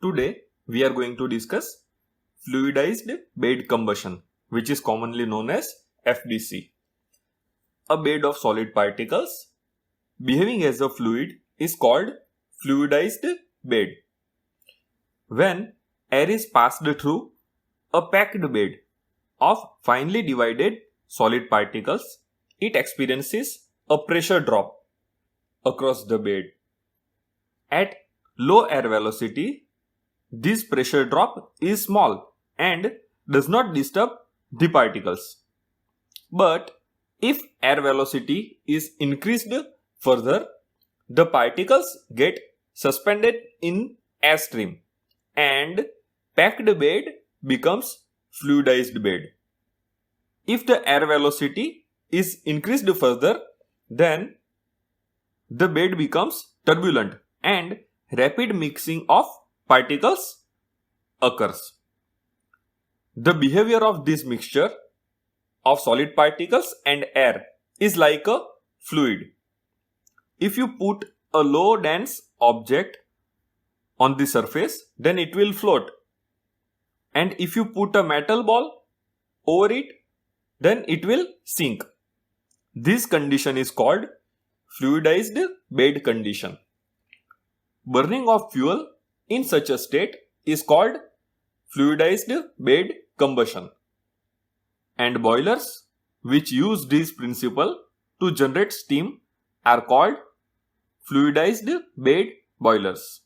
Today we are going to discuss fluidized bed combustion, which is commonly known as FBC. A bed of solid particles behaving as a fluid is called fluidized bed. When air is passed through a packed bed of finely divided solid particles, it experiences a pressure drop across the bed. At low air velocity, this pressure drop is small and does not disturb the particles. But if air velocity is increased further, the particles get suspended in air stream and packed bed becomes fluidized bed. If the air velocity is increased further, then the bed becomes turbulent and rapid mixing of particles occurs. The behavior of this mixture of solid particles and air is like a fluid. If you put a low dense object on the surface, then it will float. And if you put a metal ball over it, then it will sink. This condition is called fluidized bed condition. Burning of fuel in such a state is called fluidized bed combustion. And boilers which use this principle to generate steam are called fluidized bed boilers.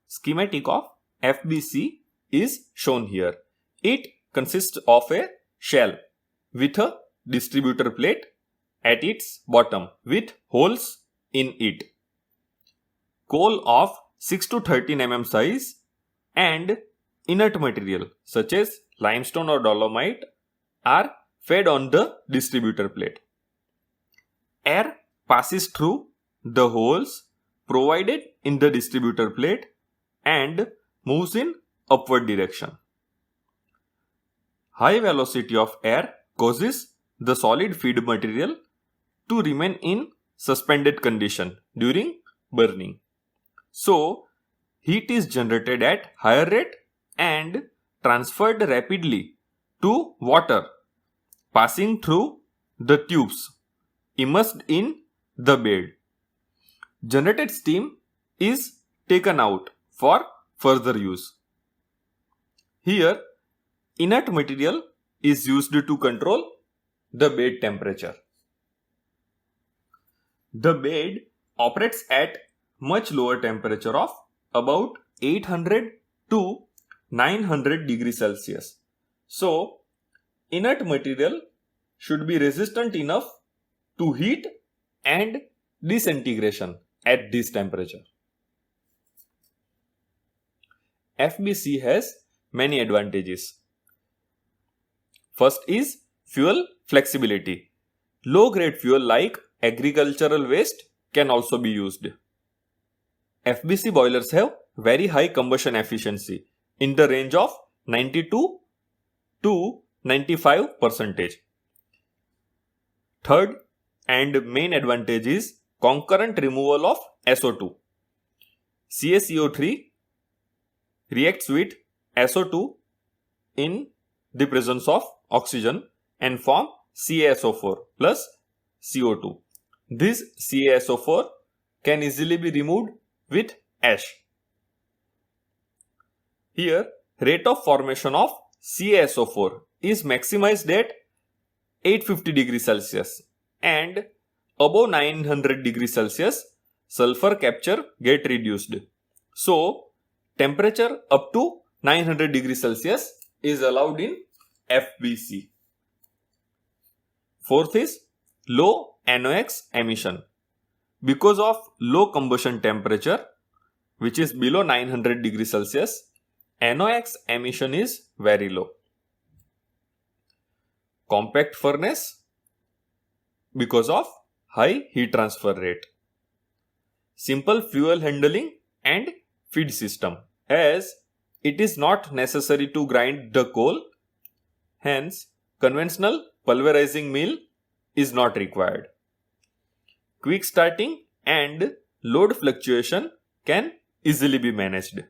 Schematic of FBC is shown here. It consists of a shell with a distributor plate at its bottom with holes in it. Coal of 6 to 13 mm size and inert material such as limestone or dolomite are fed on the distributor plate. Air passes through the holes provided in the distributor plate and moves in upward direction. High velocity of air causes the solid feed material to remain in suspended condition during burning. So, heat is generated at higher rate and transferred rapidly to water passing through the tubes immersed in the bed. Generated steam is taken out for further use. Here, inert material is used to control the bed temperature. The bed operates at much lower temperature of about 800 to 900 degrees Celsius. So, inert material should be resistant enough to heat and disintegration at this temperature. FBC has many advantages. First is fuel flexibility. Low-grade fuel like agricultural waste can also be used. FBC boilers have very high combustion efficiency in the range of 92 to 95%. Third and main advantage is concurrent removal of SO2. CaCO3 reacts with SO2 in the presence of oxygen and form CaSO4 plus CO2. This CaSO4 can easily be removed with ash. Here, rate of formation of CaSO4 is maximized at 850 degrees Celsius and above 900 degrees Celsius, sulfur capture get reduced. So, temperature up to 900 degrees Celsius is allowed in FBC. Fourth is low NOx emission. Because of low combustion temperature, which is below 900 degrees Celsius, NOx emission is very low. Compact furnace because of high heat transfer rate. Simple fuel handling and feed system, as it is not necessary to grind the coal, hence conventional pulverizing mill is not required. Quick starting and load fluctuation can easily be managed.